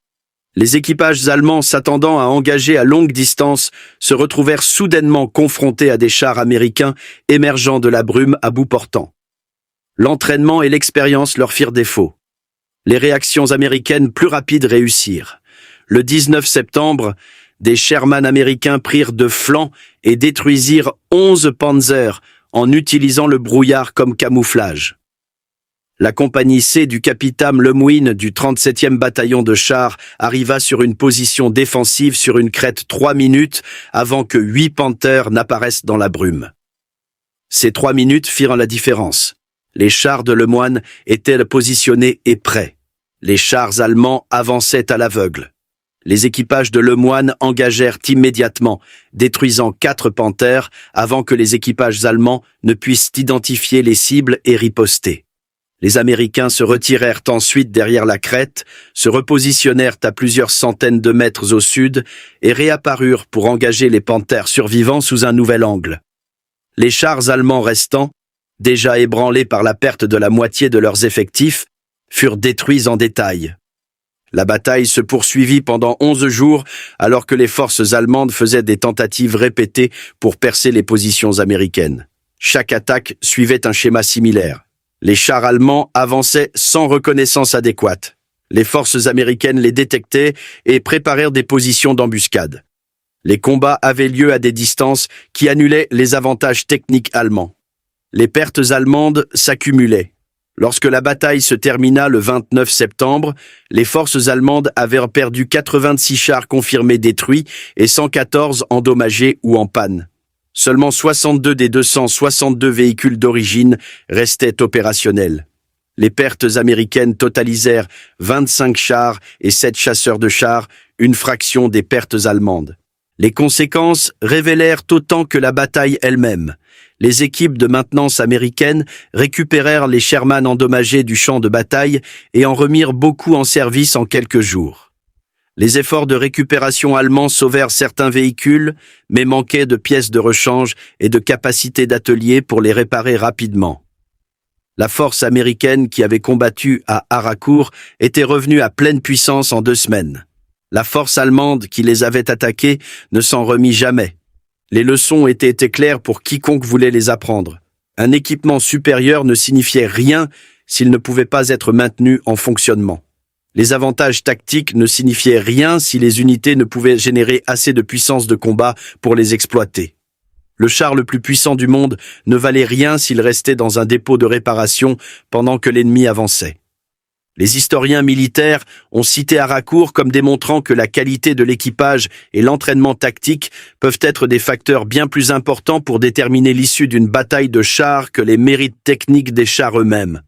Les équipages allemands s'attendant à engager à longue distance se retrouvèrent soudainement confrontés à des chars américains émergeant de la brume à bout portant. L'entraînement et l'expérience leur firent défaut. Les réactions américaines plus rapides réussirent. Le 19 septembre, des Sherman américains prirent de flanc et détruisirent 11 Panzers en utilisant le brouillard comme camouflage. La compagnie C du capitaine Lemoine du 37e bataillon de chars arriva sur une position défensive sur une crête 3 minutes avant que 8 Panthers n'apparaissent dans la brume. Ces 3 minutes firent la différence. Les chars de Lemoine étaient positionnés et prêts. Les chars allemands avançaient à l'aveugle. Les équipages de Lemoine engagèrent immédiatement, détruisant 4 Panthers avant que les équipages allemands ne puissent identifier les cibles et riposter. Les Américains se retirèrent ensuite derrière la crête, se repositionnèrent à plusieurs centaines de mètres au sud et réapparurent pour engager les Panthers survivants sous un nouvel angle. Les chars allemands restants, déjà ébranlés par la perte de la moitié de leurs effectifs, furent détruits en détail. La bataille se poursuivit pendant 11 jours alors que les forces allemandes faisaient des tentatives répétées pour percer les positions américaines. Chaque attaque suivait un schéma similaire. Les chars allemands avançaient sans reconnaissance adéquate. Les forces américaines les détectaient et préparèrent des positions d'embuscade. Les combats avaient lieu à des distances qui annulaient les avantages techniques allemands. Les pertes allemandes s'accumulaient. Lorsque la bataille se termina le 29 septembre, les forces allemandes avaient perdu 86 chars confirmés détruits et 114 endommagés ou en panne. Seulement 62 des 262 véhicules d'origine restaient opérationnels. Les pertes américaines totalisèrent 25 chars et 7 chasseurs de chars, une fraction des pertes allemandes. Les conséquences révélèrent autant que la bataille elle-même. Les équipes de maintenance américaines récupérèrent les Sherman endommagés du champ de bataille et en remirent beaucoup en service en quelques jours. Les efforts de récupération allemands sauvèrent certains véhicules, mais manquaient de pièces de rechange et de capacité d'atelier pour les réparer rapidement. La force américaine qui avait combattu à Haracourt était revenue à pleine puissance en 2 semaines. La force allemande qui les avait attaqués ne s'en remit jamais. Les leçons étaient claires pour quiconque voulait les apprendre. Un équipement supérieur ne signifiait rien s'il ne pouvait pas être maintenu en fonctionnement. Les avantages tactiques ne signifiaient rien si les unités ne pouvaient générer assez de puissance de combat pour les exploiter. Le char le plus puissant du monde ne valait rien s'il restait dans un dépôt de réparation pendant que l'ennemi avançait. Les historiens militaires ont cité Haraucourt comme démontrant que la qualité de l'équipage et l'entraînement tactique peuvent être des facteurs bien plus importants pour déterminer l'issue d'une bataille de chars que les mérites techniques des chars eux-mêmes.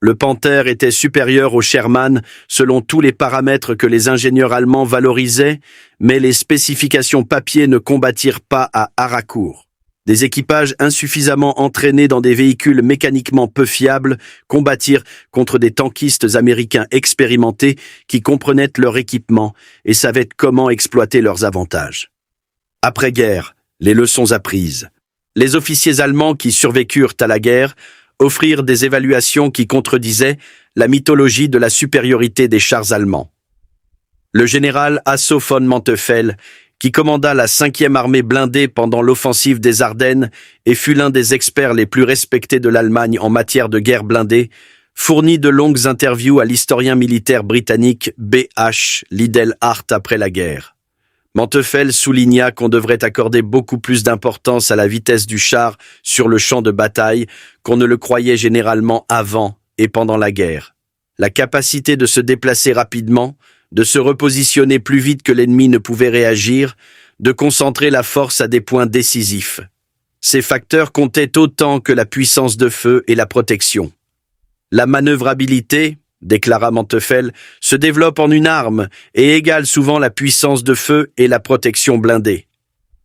Le Panther était supérieur au Sherman selon tous les paramètres que les ingénieurs allemands valorisaient, mais les spécifications papier ne combattirent pas à Haraucourt. Des équipages insuffisamment entraînés dans des véhicules mécaniquement peu fiables combattirent contre des tankistes américains expérimentés qui comprenaient leur équipement et savaient comment exploiter leurs avantages. Après-guerre, les leçons apprises. Les officiers allemands qui survécurent à la guerre offrirent des évaluations qui contredisaient la mythologie de la supériorité des chars allemands. Le général Hasso von Manteuffel, qui commanda la 5e armée blindée pendant l'offensive des Ardennes et fut l'un des experts les plus respectés de l'Allemagne en matière de guerre blindée, fournit de longues interviews à l'historien militaire britannique B.H. Liddell Hart après la guerre. Manteuffel souligna qu'on devrait accorder beaucoup plus d'importance à la vitesse du char sur le champ de bataille qu'on ne le croyait généralement avant et pendant la guerre. La capacité de se déplacer rapidement, de se repositionner plus vite que l'ennemi ne pouvait réagir, de concentrer la force à des points décisifs. Ces facteurs comptaient autant que la puissance de feu et la protection. La manœuvrabilité, déclara Manteuffel, se développe en une arme et égale souvent la puissance de feu et la protection blindée.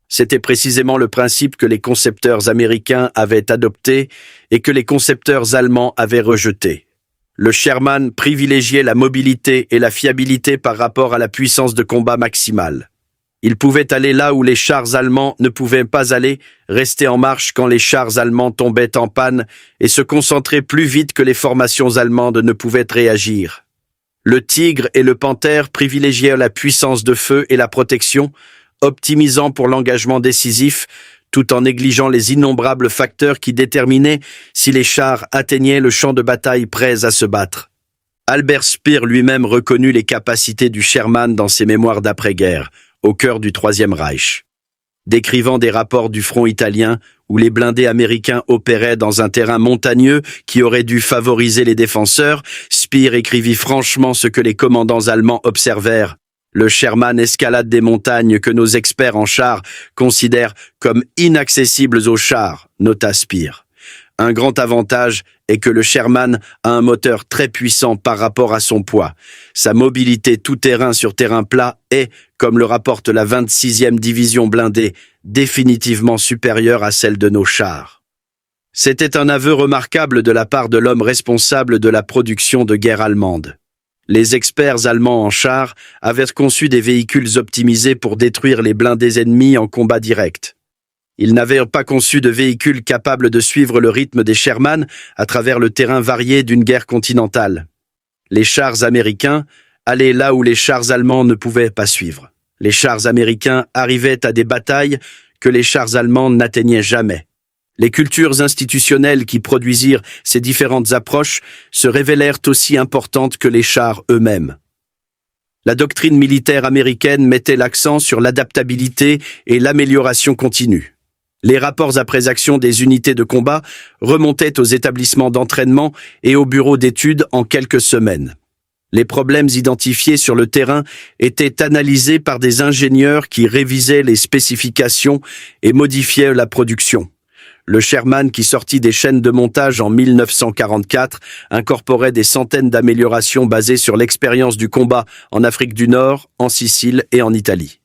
C'était précisément le principe que les concepteurs américains avaient adopté et que les concepteurs allemands avaient rejeté. Le Sherman privilégiait la mobilité et la fiabilité par rapport à la puissance de combat maximale. Il pouvait aller là où les chars allemands ne pouvaient pas aller, rester en marche quand les chars allemands tombaient en panne et se concentrer plus vite que les formations allemandes ne pouvaient réagir. Le Tigre et le Panther privilégièrent la puissance de feu et la protection, optimisant pour l'engagement décisif, tout en négligeant les innombrables facteurs qui déterminaient si les chars atteignaient le champ de bataille prêts à se battre. Albert Speer lui-même reconnut les capacités du Sherman dans ses mémoires d'après-guerre, au cœur du Troisième Reich. Décrivant des rapports du front italien où les blindés américains opéraient dans un terrain montagneux qui aurait dû favoriser les défenseurs, Speer écrivit franchement ce que les commandants allemands observèrent. Le Sherman escalade des montagnes que nos experts en chars considèrent comme inaccessibles aux chars, nota Speer. Un grand avantage est que le Sherman a un moteur très puissant par rapport à son poids. Sa mobilité tout-terrain sur terrain plat est, comme le rapporte la 26e division blindée, définitivement supérieure à celle de nos chars. C'était un aveu remarquable de la part de l'homme responsable de la production de guerre allemande. Les experts allemands en chars avaient conçu des véhicules optimisés pour détruire les blindés ennemis en combat direct. Ils n'avaient pas conçu de véhicules capables de suivre le rythme des Sherman à travers le terrain varié d'une guerre continentale. Les chars américains allaient là où les chars allemands ne pouvaient pas suivre. Les chars américains arrivaient à des batailles que les chars allemands n'atteignaient jamais. Les cultures institutionnelles qui produisirent ces différentes approches se révélèrent aussi importantes que les chars eux-mêmes. La doctrine militaire américaine mettait l'accent sur l'adaptabilité et l'amélioration continue. Les rapports après action des unités de combat remontaient aux établissements d'entraînement et aux bureaux d'études en quelques semaines. Les problèmes identifiés sur le terrain étaient analysés par des ingénieurs qui révisaient les spécifications et modifiaient la production. Le Sherman, qui sortit des chaînes de montage en 1944, incorporait des centaines d'améliorations basées sur l'expérience du combat en Afrique du Nord, en Sicile et en Italie.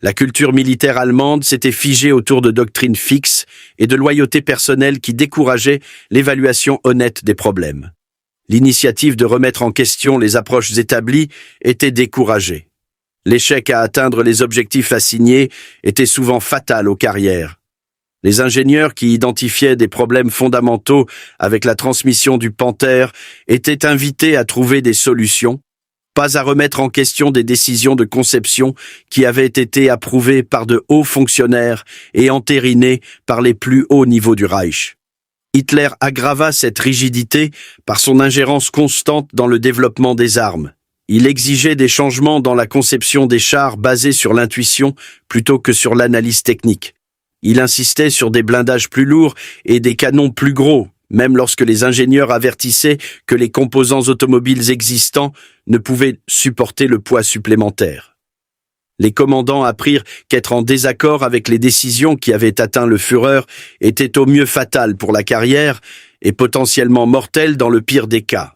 La culture militaire allemande s'était figée autour de doctrines fixes et de loyauté personnelle qui décourageaient l'évaluation honnête des problèmes. L'initiative de remettre en question les approches établies était découragée. L'échec à atteindre les objectifs assignés était souvent fatal aux carrières. Les ingénieurs qui identifiaient des problèmes fondamentaux avec la transmission du Panther étaient invités à trouver des solutions, pas à remettre en question des décisions de conception qui avaient été approuvées par de hauts fonctionnaires et entérinées par les plus hauts niveaux du Reich. Hitler aggrava cette rigidité par son ingérence constante dans le développement des armes. Il exigeait des changements dans la conception des chars basés sur l'intuition plutôt que sur l'analyse technique. Il insistait sur des blindages plus lourds et des canons plus gros, même lorsque les ingénieurs avertissaient que les composants automobiles existants ne pouvaient supporter le poids supplémentaire. Les commandants apprirent qu'être en désaccord avec les décisions qui avaient atteint le Führer était au mieux fatal pour la carrière et potentiellement mortel dans le pire des cas.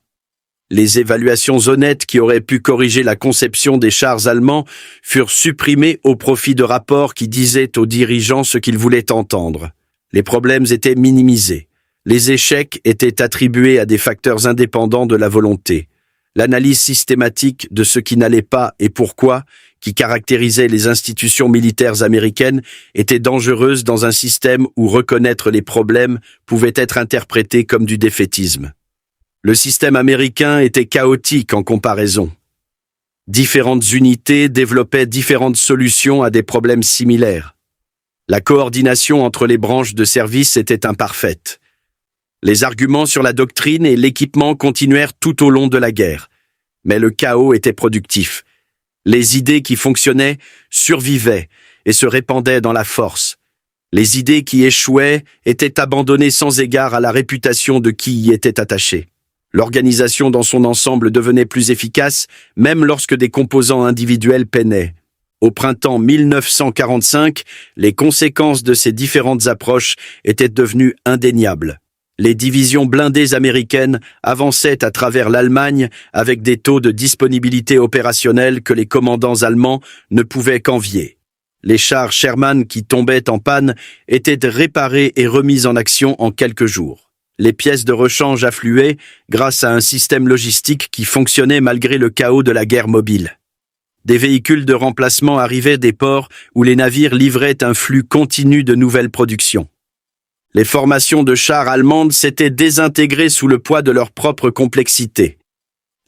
Les évaluations honnêtes qui auraient pu corriger la conception des chars allemands furent supprimées au profit de rapports qui disaient aux dirigeants ce qu'ils voulaient entendre. Les problèmes étaient minimisés. Les échecs étaient attribués à des facteurs indépendants de la volonté. L'analyse systématique de ce qui n'allait pas et pourquoi, qui caractérisait les institutions militaires américaines, était dangereuse dans un système où reconnaître les problèmes pouvait être interprété comme du défaitisme. Le système américain était chaotique en comparaison. Différentes unités développaient différentes solutions à des problèmes similaires. La coordination entre les branches de service était imparfaite. Les arguments sur la doctrine et l'équipement continuèrent tout au long de la guerre. Mais le chaos était productif. Les idées qui fonctionnaient survivaient et se répandaient dans la force. Les idées qui échouaient étaient abandonnées sans égard à la réputation de qui y était attaché. L'organisation dans son ensemble devenait plus efficace, même lorsque des composants individuels peinaient. Au printemps 1945, les conséquences de ces différentes approches étaient devenues indéniables. Les divisions blindées américaines avançaient à travers l'Allemagne avec des taux de disponibilité opérationnelle que les commandants allemands ne pouvaient qu'envier. Les chars Sherman qui tombaient en panne étaient réparés et remis en action en quelques jours. Les pièces de rechange affluaient grâce à un système logistique qui fonctionnait malgré le chaos de la guerre mobile. Des véhicules de remplacement arrivaient des ports où les navires livraient un flux continu de nouvelles productions. Les formations de chars allemandes s'étaient désintégrées sous le poids de leur propre complexité.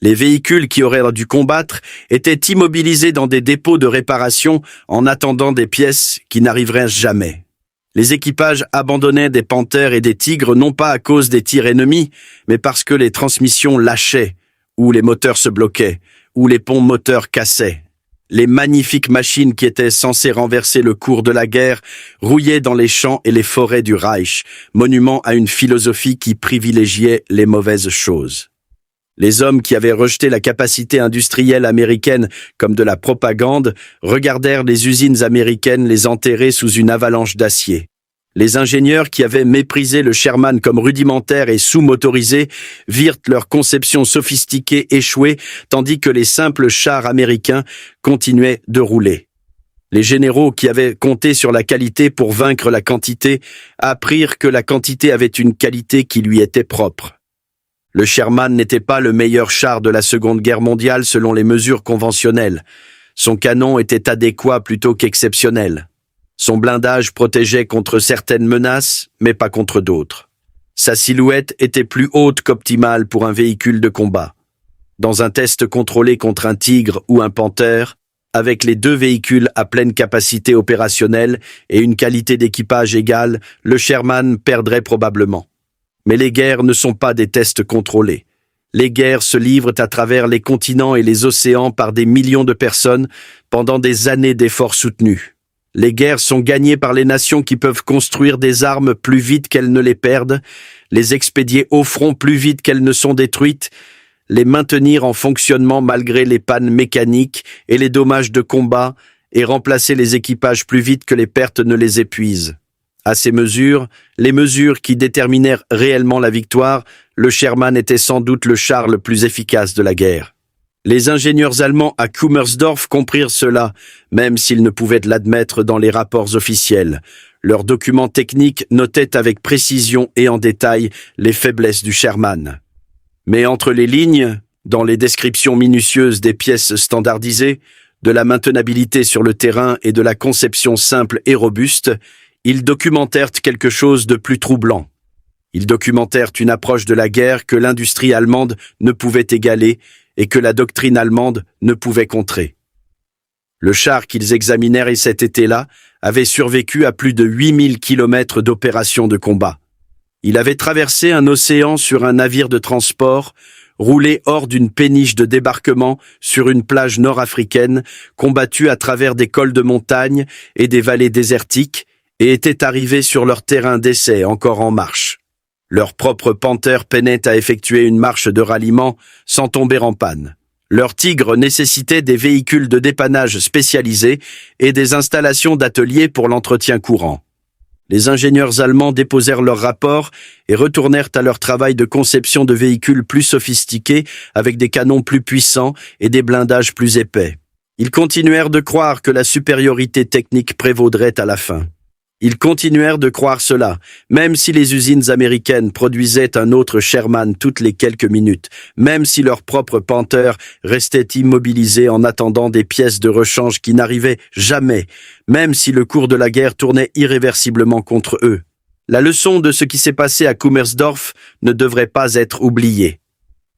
Les véhicules qui auraient dû combattre étaient immobilisés dans des dépôts de réparation en attendant des pièces qui n'arriveraient jamais. Les équipages abandonnaient des panthères et des tigres non pas à cause des tirs ennemis, mais parce que les transmissions lâchaient, ou les moteurs se bloquaient, ou les ponts moteurs cassaient. Les magnifiques machines qui étaient censées renverser le cours de la guerre rouillaient dans les champs et les forêts du Reich, monument à une philosophie qui privilégiait les mauvaises choses. Les hommes qui avaient rejeté la capacité industrielle américaine comme de la propagande regardèrent les usines américaines les enterrer sous une avalanche d'acier. Les ingénieurs qui avaient méprisé le Sherman comme rudimentaire et sous-motorisé virent leur conception sophistiquée échouer, tandis que les simples chars américains continuaient de rouler. Les généraux qui avaient compté sur la qualité pour vaincre la quantité apprirent que la quantité avait une qualité qui lui était propre. Le Sherman n'était pas le meilleur char de la Seconde Guerre mondiale selon les mesures conventionnelles. Son canon était adéquat plutôt qu'exceptionnel. Son blindage protégeait contre certaines menaces, mais pas contre d'autres. Sa silhouette était plus haute qu'optimale pour un véhicule de combat. Dans un test contrôlé contre un Tigre ou un Panther, avec les deux véhicules à pleine capacité opérationnelle et une qualité d'équipage égale, le Sherman perdrait probablement. Mais les guerres ne sont pas des tests contrôlés. Les guerres se livrent à travers les continents et les océans par des millions de personnes pendant des années d'efforts soutenus. Les guerres sont gagnées par les nations qui peuvent construire des armes plus vite qu'elles ne les perdent, les expédier au front plus vite qu'elles ne sont détruites, les maintenir en fonctionnement malgré les pannes mécaniques et les dommages de combat et remplacer les équipages plus vite que les pertes ne les épuisent. À ces mesures, les mesures qui déterminèrent réellement la victoire, le Sherman était sans doute le char le plus efficace de la guerre. Les ingénieurs allemands à Kummersdorf comprirent cela, même s'ils ne pouvaient l'admettre dans les rapports officiels. Leurs documents techniques notaient avec précision et en détail les faiblesses du Sherman. Mais entre les lignes, dans les descriptions minutieuses des pièces standardisées, de la maintenabilité sur le terrain et de la conception simple et robuste, ils documentèrent quelque chose de plus troublant. Ils documentèrent une approche de la guerre que l'industrie allemande ne pouvait égaler et que la doctrine allemande ne pouvait contrer. Le char qu'ils examinèrent cet été-là avait survécu à plus de 8000 kilomètres d'opérations de combat. Il avait traversé un océan sur un navire de transport, roulé hors d'une péniche de débarquement sur une plage nord-africaine, combattu à travers des cols de montagne et des vallées désertiques, et était arrivé sur leur terrain d'essai encore en marche. Leur propre Panther peinait à effectuer une marche de ralliement sans tomber en panne. Leur Tigre nécessitait des véhicules de dépannage spécialisés et des installations d'ateliers pour l'entretien courant. Les ingénieurs allemands déposèrent leur rapport et retournèrent à leur travail de conception de véhicules plus sophistiqués avec des canons plus puissants et des blindages plus épais. Ils continuèrent de croire que la supériorité technique prévaudrait à la fin. Ils continuèrent de croire cela, même si les usines américaines produisaient un autre Sherman toutes les quelques minutes, même si leur propre Panther restait immobilisé en attendant des pièces de rechange qui n'arrivaient jamais, même si le cours de la guerre tournait irréversiblement contre eux. La leçon de ce qui s'est passé à Kummersdorf ne devrait pas être oubliée.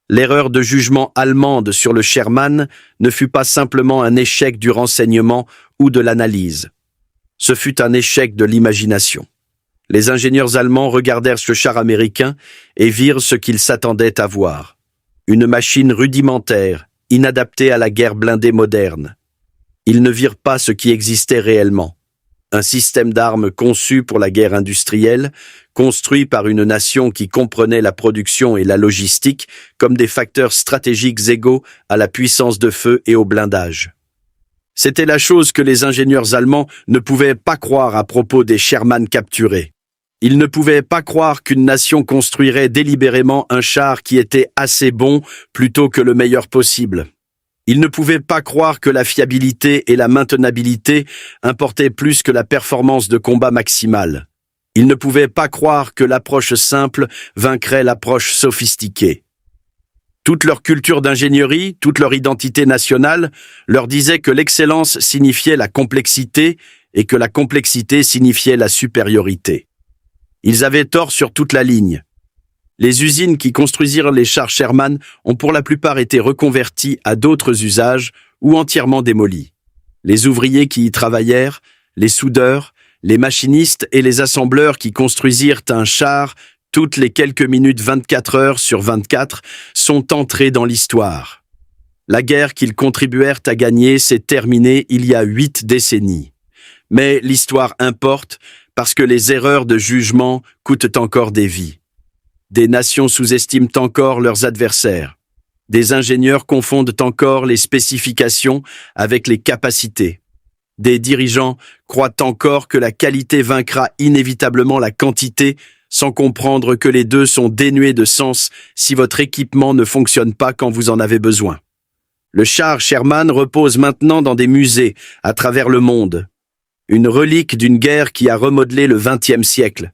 L'erreur de jugement allemande sur le Sherman ne fut pas simplement un échec du renseignement ou de l'analyse. Ce fut un échec de l'imagination. Les ingénieurs allemands regardèrent ce char américain et virent ce qu'ils s'attendaient à voir. Une machine rudimentaire, inadaptée à la guerre blindée moderne. Ils ne virent pas ce qui existait réellement. Un système d'armes conçu pour la guerre industrielle, construit par une nation qui comprenait la production et la logistique comme des facteurs stratégiques égaux à la puissance de feu et au blindage. C'était la chose que les ingénieurs allemands ne pouvaient pas croire à propos des Sherman capturés. Ils ne pouvaient pas croire qu'une nation construirait délibérément un char qui était assez bon plutôt que le meilleur possible. Ils ne pouvaient pas croire que la fiabilité et la maintenabilité importaient plus que la performance de combat maximale. Ils ne pouvaient pas croire que l'approche simple vaincrait l'approche sophistiquée. Toute leur culture d'ingénierie, toute leur identité nationale leur disait que l'excellence signifiait la complexité et que la complexité signifiait la supériorité. Ils avaient tort sur toute la ligne. Les usines qui construisirent les chars Sherman ont pour la plupart été reconverties à d'autres usages ou entièrement démolies. Les ouvriers qui y travaillèrent, les soudeurs, les machinistes et les assembleurs qui construisirent un char toutes les quelques minutes 24 heures sur 24 sont entrés dans l'histoire. La guerre qu'ils contribuèrent à gagner s'est terminée il y a 8 décennies. Mais l'histoire importe parce que les erreurs de jugement coûtent encore des vies. Des nations sous-estiment encore leurs adversaires. Des ingénieurs confondent encore les spécifications avec les capacités. Des dirigeants croient encore que la qualité vaincra inévitablement la quantité sans comprendre que les deux sont dénués de sens si votre équipement ne fonctionne pas quand vous en avez besoin. Le char Sherman repose maintenant dans des musées à travers le monde. Une relique d'une guerre qui a remodelé le XXe siècle.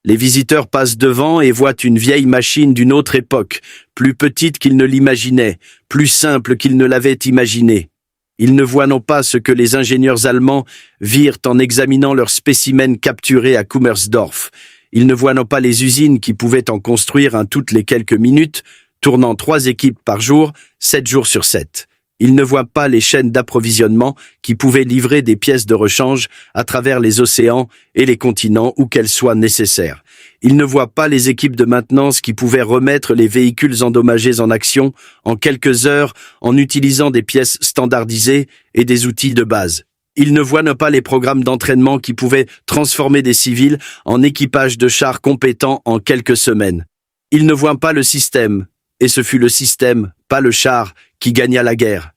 Les visiteurs passent devant et voient une vieille machine d'une autre époque, plus petite qu'ils ne l'imaginaient, plus simple qu'ils ne l'avaient imaginé. Ils ne voient non pas ce que les ingénieurs allemands virent en examinant leurs spécimens capturés à Kummersdorf. Ils ne voient non pas les usines qui pouvaient en construire un toutes les quelques minutes, tournant 3 équipes par jour, 7 jours sur 7. Ils ne voient pas les chaînes d'approvisionnement qui pouvaient livrer des pièces de rechange à travers les océans et les continents où qu'elles soient nécessaires. Ils ne voient pas les équipes de maintenance qui pouvaient remettre les véhicules endommagés en action en quelques heures en utilisant des pièces standardisées et des outils de base. Ils ne voient pas les programmes d'entraînement qui pouvaient transformer des civils en équipage de chars compétents en quelques semaines. Ils ne voient pas le système, et ce fut le système, pas le char, qui gagna la guerre.